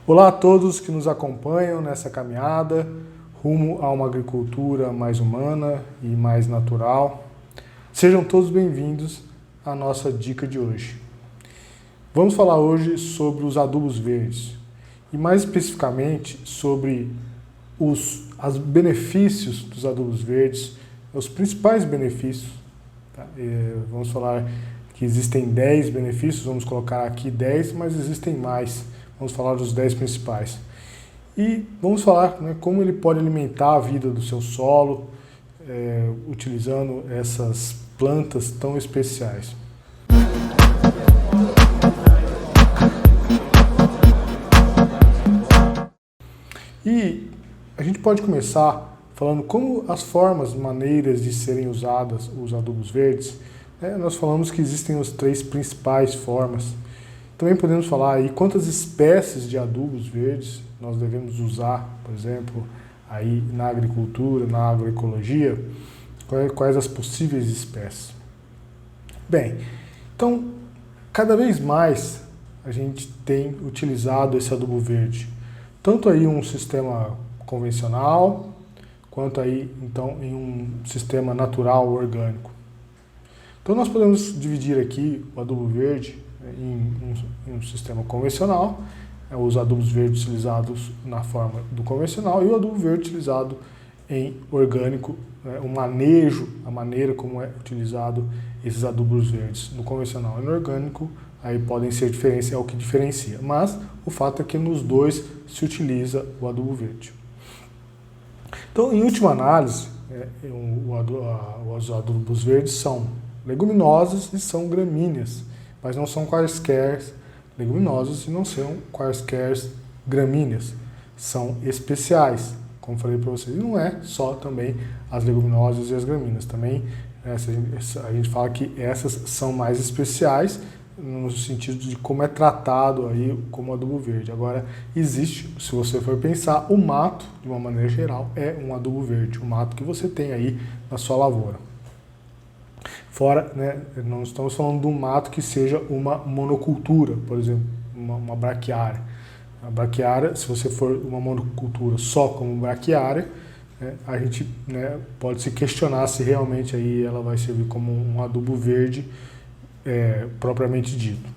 Olá a todos que nos acompanham nessa caminhada rumo a uma agricultura mais humana e mais natural. Sejam todos bem-vindos à nossa dica de hoje. Vamos falar hoje sobre os adubos verdes e mais especificamente sobre os benefícios dos adubos verdes, os principais benefícios. Tá? Vamos falar que existem 10 benefícios, vamos colocar aqui 10, mas existem mais. Vamos falar dos 10 principais. E vamos falar como ele pode alimentar a vida do seu solo, utilizando essas plantas tão especiais. E a gente pode começar falando como as formas, maneiras de serem usadas os adubos verdes. Nós falamos que existem as 3 principais formas. Também podemos falar aí quantas espécies de adubos verdes nós devemos usar, por exemplo, aí na agricultura, na agroecologia, quais as possíveis espécies. Bem, então, cada vez mais a gente tem utilizado esse adubo verde, tanto aí em um sistema convencional, quanto aí, então, em um sistema natural, orgânico. Então, nós podemos dividir aqui o adubo verde em um sistema convencional, os adubos verdes utilizados na forma do convencional e o adubo verde utilizado em orgânico, o manejo, a maneira como é utilizado esses adubos verdes no convencional e no orgânico, aí podem ser diferentes, é o que diferencia. Mas o fato é que nos dois se utiliza o adubo verde. Então, em última análise, os adubos verdes são leguminosas e são gramíneas, mas não são quaisquer leguminosas e não são quaisquer gramíneas. São especiais, como falei para vocês. E não é só também as leguminosas e as gramíneas. Também a gente fala que essas são mais especiais no sentido de como é tratado aí como adubo verde. Agora, existe, se você for pensar, o mato, de uma maneira geral, é um adubo verde. O mato que você tem aí na sua lavoura. Fora, não estamos falando de um mato que seja uma monocultura, por exemplo, uma braquiária. A braquiária, se você for uma monocultura só como braquiária, a gente pode se questionar se realmente aí ela vai servir como um adubo verde propriamente dito.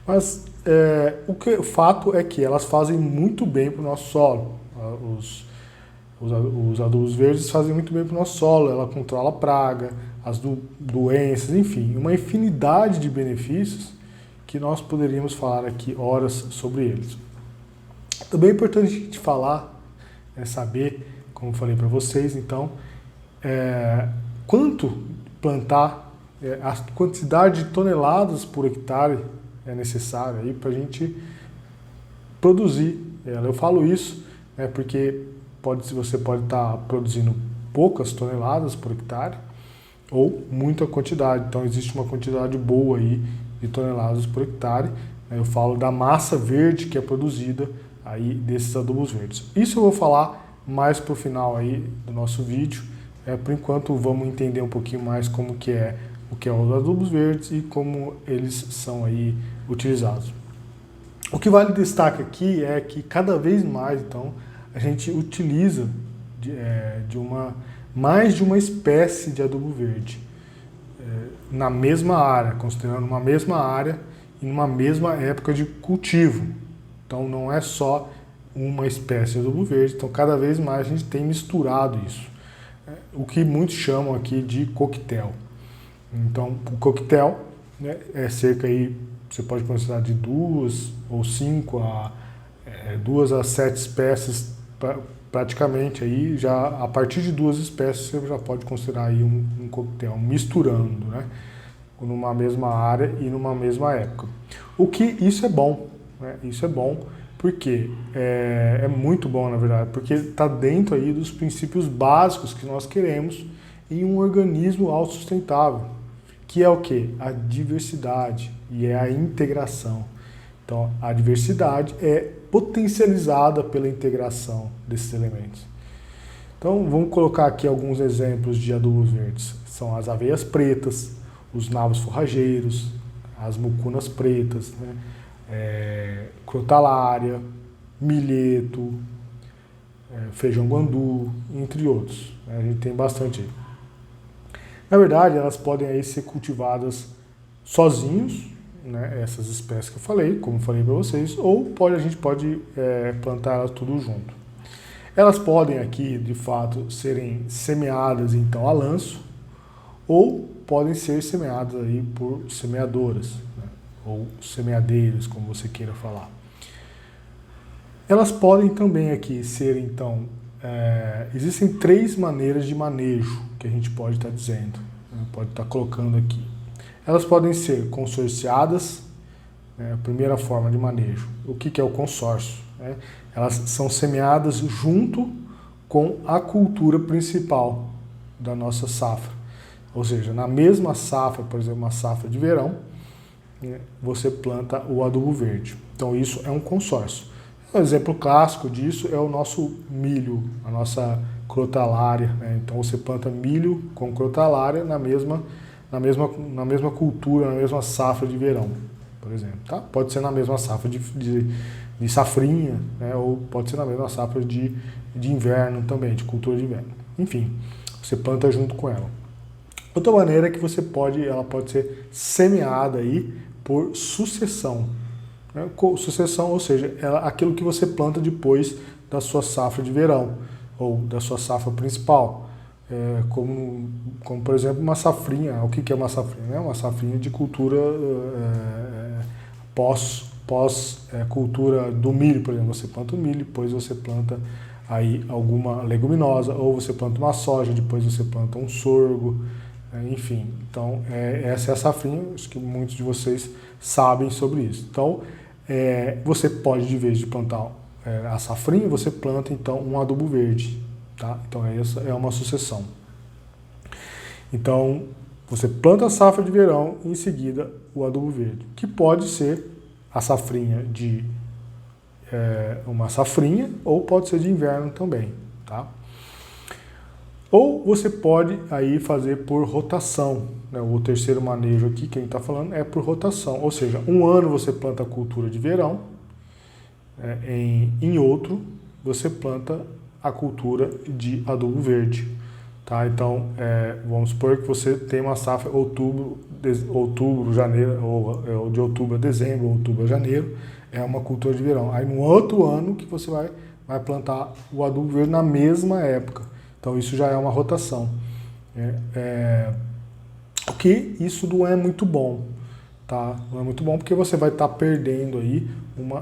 Mas o fato é que elas fazem muito bem para o nosso solo. Os adubos verdes fazem muito bem para o nosso solo, ela controla a praga, as doenças, enfim, uma infinidade de benefícios que nós poderíamos falar aqui horas sobre eles. Também é importante a gente falar, saber, como falei para vocês, então, quanto plantar, a quantidade de toneladas por hectare é necessária para a gente produzir. Eu falo isso porque você pode estar produzindo poucas toneladas por hectare, ou muita quantidade. Então existe uma quantidade boa aí de toneladas por hectare. Eu falo da massa verde que é produzida aí desses adubos verdes. Isso eu vou falar mais para o final aí do nosso vídeo. Por enquanto vamos entender um pouquinho mais como que é o que é os adubos verdes e como eles são aí utilizados. O que vale destaque aqui é que cada vez mais então a gente utiliza mais de uma espécie de adubo verde na mesma área, considerando uma mesma área e numa mesma época de cultivo. Então não é só uma espécie de adubo verde, então cada vez mais a gente tem misturado isso. O que muitos chamam aqui de coquetel. Então o coquetel é cerca aí, você pode considerar de 2 ou 5 a 2 a 7 espécies praticamente aí, já a partir de 2 espécies você já pode considerar aí um coquetel, misturando, numa mesma área e numa mesma época. Isso é bom, isso é bom porque é muito bom na verdade, porque está dentro aí dos princípios básicos que nós queremos em um organismo autossustentável, que é o quê? A diversidade e a integração. Então, a diversidade é potencializada pela integração desses elementos. Então, vamos colocar aqui alguns exemplos de adubos verdes. São as aveias pretas, os nabos forrageiros, as mucunas pretas, crotalária, milheto, feijão guandu, entre outros. A gente tem bastante aí. Na verdade, elas podem aí ser cultivadas sozinhos, né, essas espécies que eu falei, como eu falei para vocês, ou a gente pode plantar elas tudo junto. Elas podem aqui, de fato, serem semeadas então a lanço, ou podem ser semeadas aí por semeadoras, né, ou semeadeiros, como você queira falar. Elas podem também aqui ser, então, existem 3 maneiras de manejo que a gente pode estar dizendo, né, pode estar colocando aqui. Elas podem ser consorciadas, né, a primeira forma de manejo. O que é o consórcio? Né? Elas são semeadas junto com a cultura principal da nossa safra. Ou seja, na mesma safra, por exemplo, uma safra de verão, né, você planta o adubo verde. Então isso é um consórcio. Um exemplo clássico disso é o nosso milho, a nossa crotalária. Né? Então você planta milho com crotalária na mesma cultura, na mesma safra de verão, por exemplo. Tá? Pode ser na mesma safra de safrinha, né? Ou pode ser na mesma safra de inverno também, de cultura de inverno. Enfim, você planta junto com ela. Outra maneira é que ela pode ser semeada aí por sucessão. Né? Sucessão, ou seja, aquilo que você planta depois da sua safra de verão, ou da sua safra principal. Como, por exemplo, uma safrinha. O que é uma safrinha? Uma safrinha de cultura pós cultura do milho, por exemplo. Você planta o milho, depois você planta aí alguma leguminosa, ou você planta uma soja, depois você planta um sorgo, enfim. Então, essa é a safrinha, acho que muitos de vocês sabem sobre isso. Então, você pode, de vez de plantar a safrinha, você planta então um adubo verde. Tá? Então essa é uma sucessão. Então você planta a safra de verão e em seguida o adubo verde, que pode ser a safrinha de uma safrinha ou pode ser de inverno também. Tá? Ou você pode aí fazer por rotação. Né? O terceiro manejo aqui que a gente está falando é por rotação, ou seja, um ano você planta a cultura de verão, em outro você planta a cultura de adubo verde. Tá? Então, vamos supor que você tem uma safra outubro, janeiro, ou de outubro a dezembro, outubro a janeiro, é uma cultura de verão. Aí no outro ano que você vai plantar o adubo verde na mesma época. Então isso já é uma rotação. O que isso não é muito bom. Tá? Não é muito bom porque você vai estar perdendo aí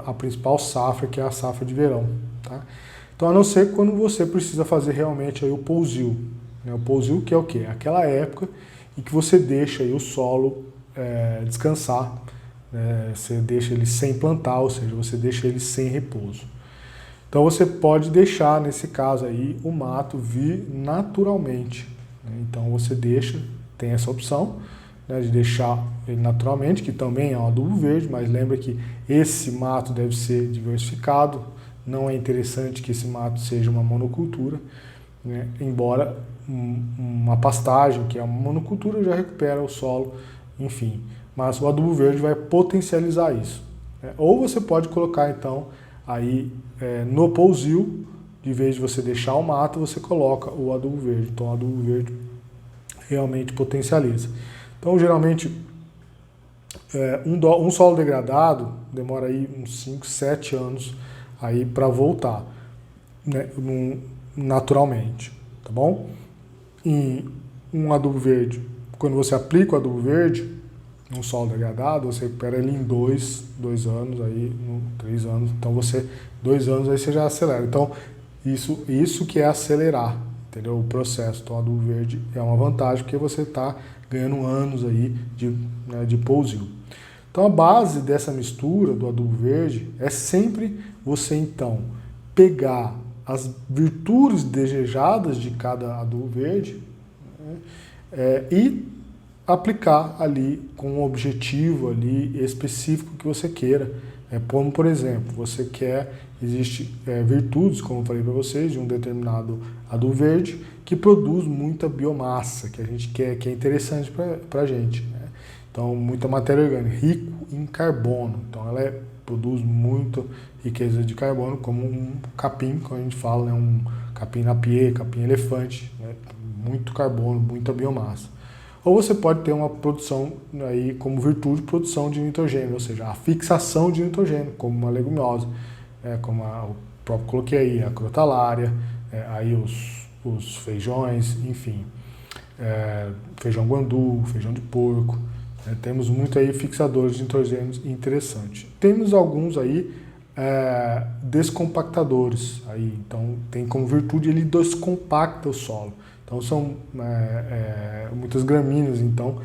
a principal safra, que é a safra de verão. Tá? Então, a não ser quando você precisa fazer realmente aí o pousio. Né? O pousio que é o quê? Aquela época em que você deixa aí o solo descansar, né? Você deixa ele sem plantar, ou seja, você deixa ele sem repouso. Então, você pode deixar, nesse caso aí, o mato vir naturalmente. Né? Então, você tem essa opção, né, de deixar ele naturalmente, que também é um adubo verde, mas lembra que esse mato deve ser diversificado. Não é interessante que esse mato seja uma monocultura, né? Embora uma pastagem, que é uma monocultura, já recupera o solo, enfim. Mas o adubo verde vai potencializar isso. Né? Ou você pode colocar, então, aí no pousio, de vez de você deixar o mato, você coloca o adubo verde. Então, o adubo verde realmente potencializa. Então, geralmente, um solo degradado demora aí uns 5, 7 anos aí para voltar, né, naturalmente, tá bom? E um adubo verde, quando você aplica o adubo verde num solo degradado, você recupera ele em 2 anos, aí, 3 anos, então 2 anos aí você já acelera. Então, isso que é acelerar, entendeu? O processo. Então, o adubo verde é uma vantagem porque você está ganhando anos aí de pousio. Então, a base dessa mistura do adubo verde é sempre você, então, pegar as virtudes desejadas de cada adubo verde, né, e aplicar ali com um objetivo ali específico que você queira. Como, por exemplo, existe virtudes, como eu falei para vocês, de um determinado adubo verde que produz muita biomassa, que a gente quer, que é interessante para a gente. Né? Então, muita matéria orgânica, rico em carbono. Então, ela é produz muita riqueza de carbono, como um capim, como a gente fala, né? Um capim napier, capim elefante, né? Muito carbono, muita biomassa. Ou você pode ter uma produção aí como virtude produção de nitrogênio, ou seja, a fixação de nitrogênio, como uma leguminosa, como o próprio coloquei aí, a crotalária, aí os feijões, enfim, feijão guandu, feijão de porco, temos muito aí fixadores de nitrogênio interessantes. Temos alguns aí descompactadores, aí, então tem como virtude ele descompacta o solo. Então são muitas gramíneas, então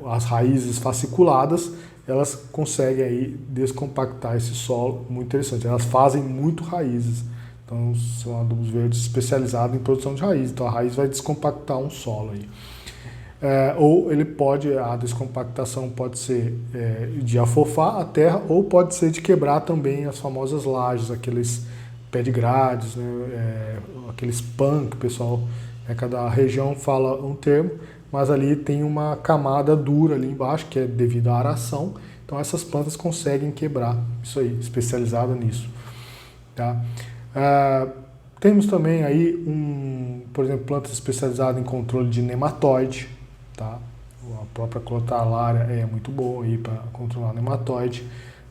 as raízes fasciculadas, elas conseguem aí descompactar esse solo, muito interessante. Elas fazem muito raízes, então são adubos verdes especializados em produção de raiz. Então a raiz vai descompactar um solo aí. Ou a descompactação pode ser de afofar a terra, ou pode ser de quebrar também as famosas lajes, aqueles pé de grades, né, aqueles pan que o pessoal, cada região fala um termo, mas ali tem uma camada dura ali embaixo, que é devido à aração, então essas plantas conseguem quebrar isso aí, especializada nisso. Tá? Temos também aí, por exemplo, plantas especializadas em controle de nematóide, tá? A própria crotalária é muito boa aí para controlar nematóide.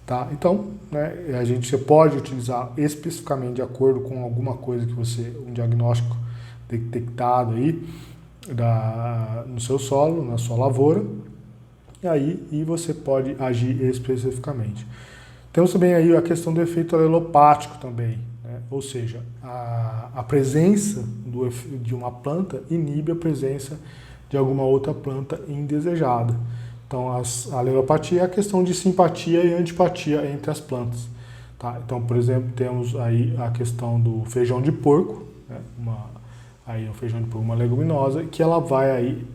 Tá? Então, você pode utilizar especificamente de acordo com alguma coisa que um diagnóstico detectado aí no seu solo, na sua lavoura, e você pode agir especificamente. Temos também aí a questão do efeito alelopático também, né? Ou seja, a presença de uma planta inibe a presença de alguma outra planta indesejada. Então, a alelopatia é a questão de simpatia e antipatia entre as plantas. Tá? Então, por exemplo, temos aí a questão do feijão de porco, né? O feijão de porco, uma leguminosa, que ela vai aí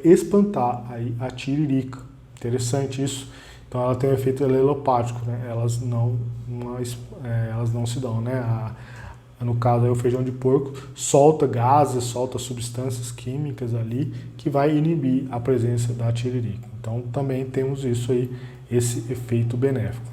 espantar aí a tiririca. Interessante isso. Então, ela tem um efeito alelopático, né? Elas não se dão, né? No caso aí, o feijão de porco solta gases, solta substâncias químicas ali que vai inibir a presença da tiririca. Então também temos isso aí, esse efeito benéfico.